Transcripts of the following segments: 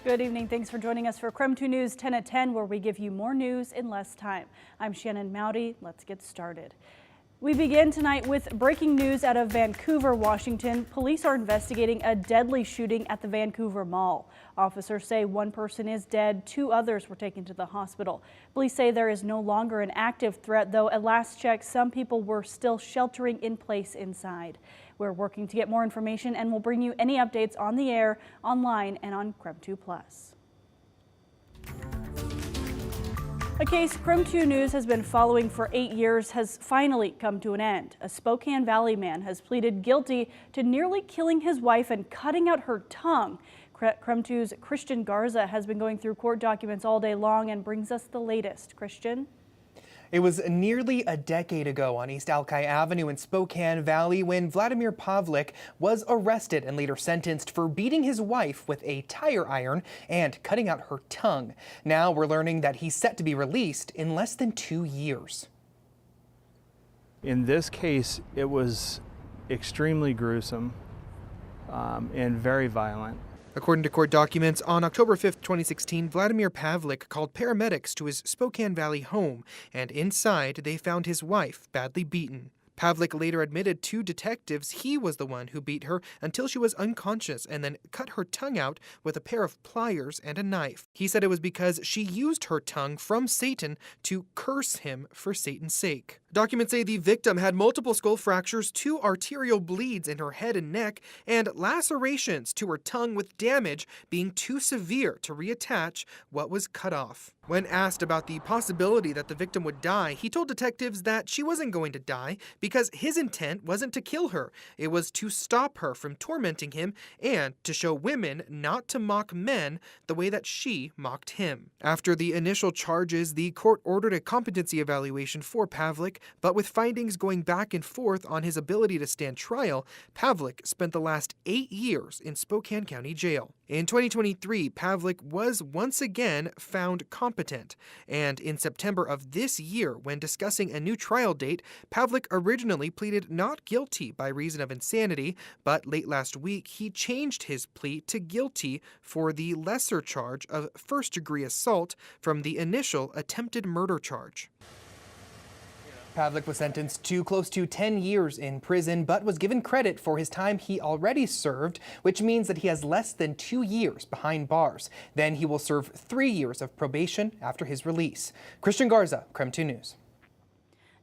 Good evening. Thanks for joining us for KREM 2 News 10 at 10, where we give you more news in less time. I'm Shannon Mowdy. Let's get started. We begin tonight with breaking news out of Vancouver, Washington. Police are investigating a deadly shooting at the Vancouver Mall. Officers say one person is dead, 2 others were taken to the hospital. Police say there is no longer an active threat, though at last check, some people were still sheltering in place inside. We're working to get more information and we'll bring you any updates on the air, online, and on KREM 2 Plus. A case KREM 2 News has been following for 8 years has finally come to an end. A Spokane Valley man has pleaded guilty to nearly killing his wife and cutting out her tongue. KREM 2's Christian Garza has been going through court documents all day long and brings us the latest. Christian? It was nearly a decade ago on East Alki Avenue in Spokane Valley when Vladimir Pavlik was arrested and later sentenced for beating his wife with a tire iron and cutting out her tongue. Now we're learning that he's set to be released in less than 2 years. In this case, it was extremely gruesome and very violent. According to court documents, on October 5, 2016, Vladimir Pavlik called paramedics to his Spokane Valley home, and inside they found his wife badly beaten. Pavlik later admitted to detectives he was the one who beat her until she was unconscious and then cut her tongue out with a pair of pliers and a knife. He said it was because she used her tongue from Satan to curse him for Satan's sake. Documents say the victim had multiple skull fractures, 2 arterial bleeds in her head and neck, and lacerations to her tongue with damage being too severe to reattach what was cut off. When asked about the possibility that the victim would die, he told detectives that she wasn't going to die because his intent wasn't to kill her. It was to stop her from tormenting him and to show women not to mock men the way that she mocked him. After the initial charges, the court ordered a competency evaluation for Pavlik, but with findings going back and forth on his ability to stand trial, Pavlik spent the last 8 years in Spokane County Jail. In 2023, Pavlik was once again found competent, and in September of this year, when discussing a new trial date, Pavlik originally pleaded not guilty by reason of insanity, but late last week he changed his plea to guilty for the lesser charge of first-degree assault from the initial attempted murder charge. Pavlik was sentenced to close to 10 years in prison, but was given credit for his time he already served, which means that he has less than 2 years behind bars. Then he will serve 3 years of probation after his release. Christian Garza, KREM 2 News.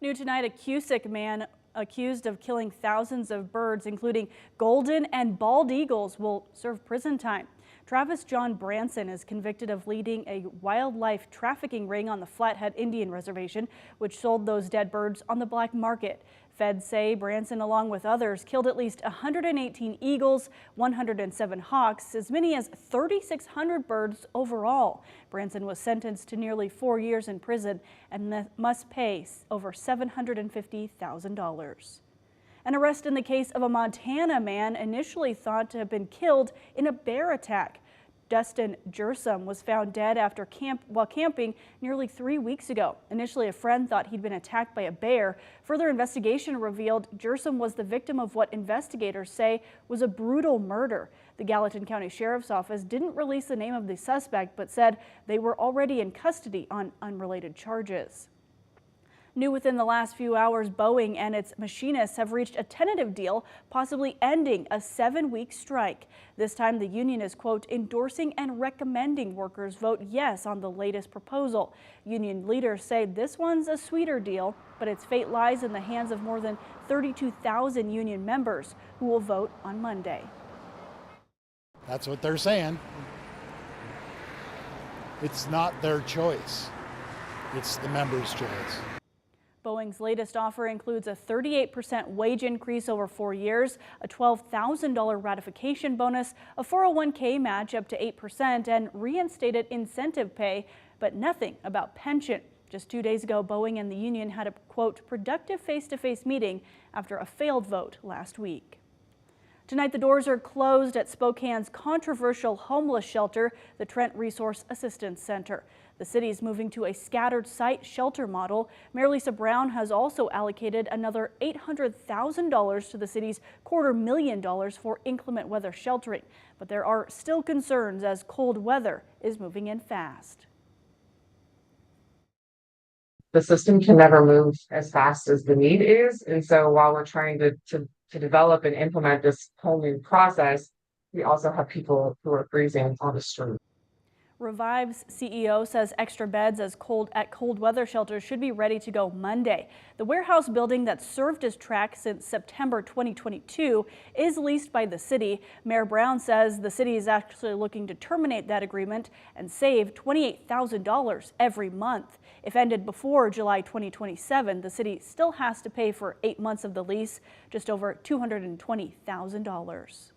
New tonight, a Cusick man accused of killing thousands of birds, including golden and bald eagles, will serve prison time. Travis John Branson is convicted of leading a wildlife trafficking ring on the Flathead Indian Reservation, which sold those dead birds on the black market. Feds say Branson, along with others, killed at least 118 eagles, 107 hawks, as many as 3,600 birds overall. Branson was sentenced to nearly 4 years in prison and must pay over $750,000. An arrest in the case of a Montana man initially thought to have been killed in a bear attack. Dustin Jersom was found dead while camping nearly 3 weeks ago. Initially, a friend thought he'd been attacked by a bear. Further investigation revealed Jersom was the victim of what investigators say was a brutal murder. The Gallatin County Sheriff's Office didn't release the name of the suspect, but said they were already in custody on unrelated charges. New within the last few hours, Boeing and its machinists have reached a tentative deal, possibly ending a 7-week strike. This time the union is, quote, endorsing and recommending workers vote yes on the latest proposal. Union leaders say this one's a sweeter deal, but its fate lies in the hands of more than 32,000 union members who will vote on Monday. That's what they're saying. It's not their choice. It's the members' choice. Boeing's latest offer includes a 38% wage increase over 4 years, a $12,000 ratification bonus, a 401k match up to 8%, and reinstated incentive pay, but nothing about pension. Just 2 days ago, Boeing and the union had a, quote, productive face-to-face meeting after a failed vote last week. Tonight, the doors are closed at Spokane's controversial homeless shelter, the Trent Resource Assistance Center. The city is moving to a scattered site shelter model. Mayor Lisa Brown has also allocated another $800,000 to the city's $250,000 for inclement weather sheltering. But there are still concerns as cold weather is moving in fast. The system can never move as fast as the need is. And so while we're trying to develop and implement this whole new process, we also have people who are freezing on the street. Revive's CEO says extra beds at cold weather shelters should be ready to go Monday. The warehouse building that served as track since September 2022 is leased by the city. Mayor Brown says the city is actually looking to terminate that agreement and save $28,000 every month. If ended before July 2027, the city still has to pay for 8 months of the lease, just over $220,000.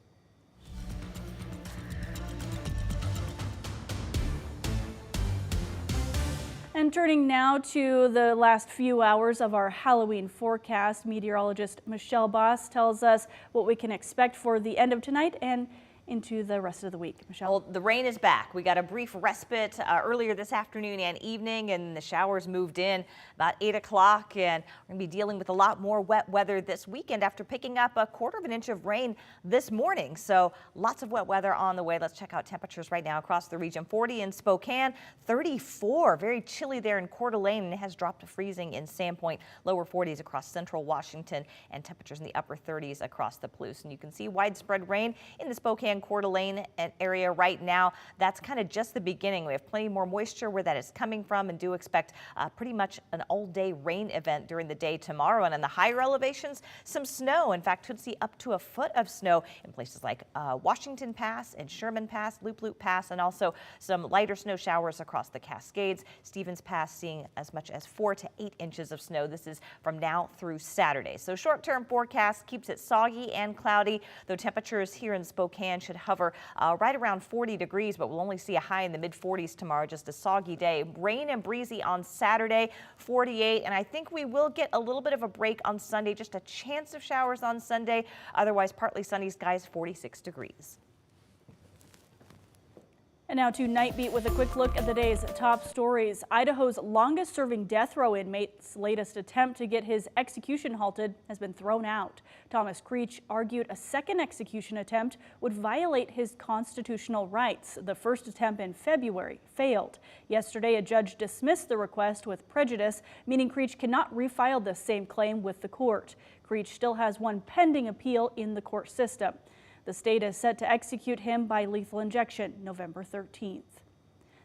And turning now to the last few hours of our Halloween forecast, meteorologist Michelle Boss tells us what we can expect for the end of tonight and into the rest of the week. Michelle? Well, the rain is back. We got a brief respite earlier this afternoon and evening, and the showers moved in about 8 o'clock. And we're going to be dealing with a lot more wet weather this weekend after picking up 1/4 of an inch of rain this morning. So lots of wet weather on the way. Let's check out temperatures right now across the region. 40 in Spokane, 34. Very chilly there in Coeur d'Alene, and it has dropped to freezing in Sandpoint. Lower 40s across central Washington, and temperatures in the upper 30s across the Palouse. And you can see widespread rain in the Spokane Coeur d'Alene area right now. That's kind of just the beginning. We have plenty more moisture where that is coming from, and do expect pretty much an all-day rain event during the day tomorrow. And in the higher elevations, some snow. In fact, could see up to 1 foot of snow in places like Washington Pass and Sherman Pass, Loop Pass, and also some lighter snow showers across the Cascades. Stevens Pass seeing as much as 4 to 8 inches of snow. This is from now through Saturday. So short-term forecast keeps it soggy and cloudy, though temperatures here in Spokane should hover right around 40 degrees, but we'll only see a high in the mid-40s tomorrow. Just a soggy day. Rain and breezy on Saturday, 48, and I think we will get a little bit of a break on Sunday. Just a chance of showers on Sunday. Otherwise, partly sunny skies, 46 degrees. And now to Night Beat with a quick look at the day's top stories. Idaho's longest-serving death row inmate's latest attempt to get his execution halted has been thrown out. Thomas Creech argued a second execution attempt would violate his constitutional rights. The first attempt in February failed. Yesterday, a judge dismissed the request with prejudice, meaning Creech cannot refile the same claim with the court. Creech still has one pending appeal in the court system. The state is set to execute him by lethal injection November 13th.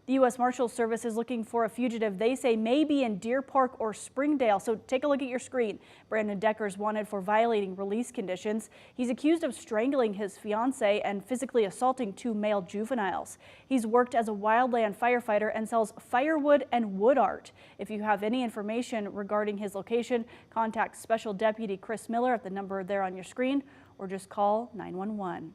The U.S. Marshals Service is looking for a fugitive they say may be in Deer Park or Springdale, so take a look at your screen. Brandon Decker's wanted for violating release conditions. He's accused of strangling his fiancée and physically assaulting 2 male juveniles. He's worked as a wildland firefighter and sells firewood and wood art. If you have any information regarding his location, contact Special Deputy Chris Miller at the number there on your screen, or just call 911.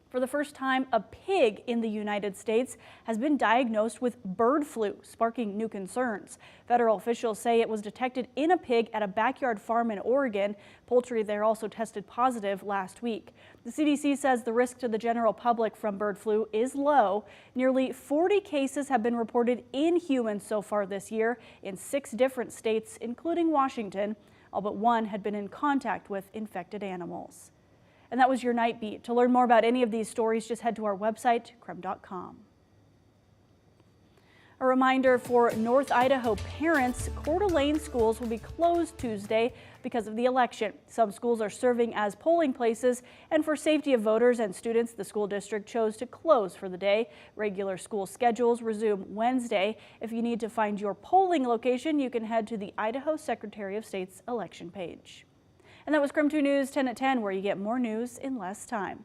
For the first time, a pig in the United States has been diagnosed with bird flu, sparking new concerns. Federal officials say it was detected in a pig at a backyard farm in Oregon. Poultry there also tested positive last week. The CDC says the risk to the general public from bird flu is low. Nearly 40 cases have been reported in humans so far this year in 6 different states, including Washington. All but one had been in contact with infected animals. And that was your Night Beat. To learn more about any of these stories, just head to our website, KREM.com. A reminder for North Idaho parents, Coeur d'Alene schools will be closed Tuesday because of the election. Some schools are serving as polling places, and for safety of voters and students, the school district chose to close for the day. Regular school schedules resume Wednesday. If you need to find your polling location, you can head to the Idaho Secretary of State's election page. And that was KREM 2 News 10 at 10, where you get more news in less time.